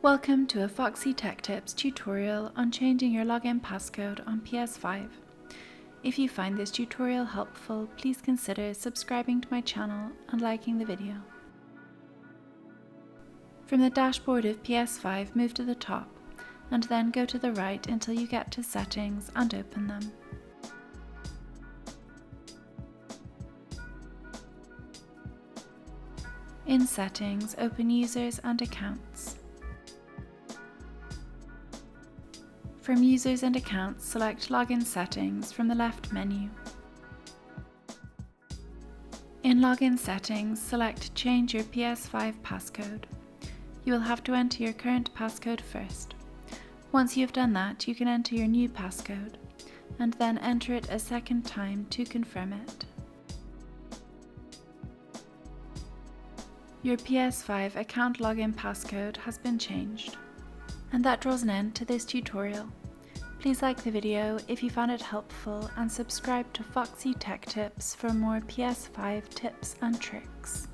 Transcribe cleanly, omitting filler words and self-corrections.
Welcome to a Foxy Tech Tips tutorial on changing your login passcode on PS5. If you find this tutorial helpful, please consider subscribing to my channel and liking the video. From the dashboard of PS5, move to the top and then go to the right until you get to Settings and open them. In Settings, open Users and Accounts. From Users and Accounts, select Login Settings from the left menu. In Login Settings, select Change your PS5 passcode. You will have to enter your current passcode first. Once you have done that, you can enter your new passcode, and then enter it a second time to confirm it. Your PS5 account login passcode has been changed. And that draws an end to this tutorial. Please like the video if you found it helpful and subscribe to Foxy Tech Tips for more PS5 tips and tricks.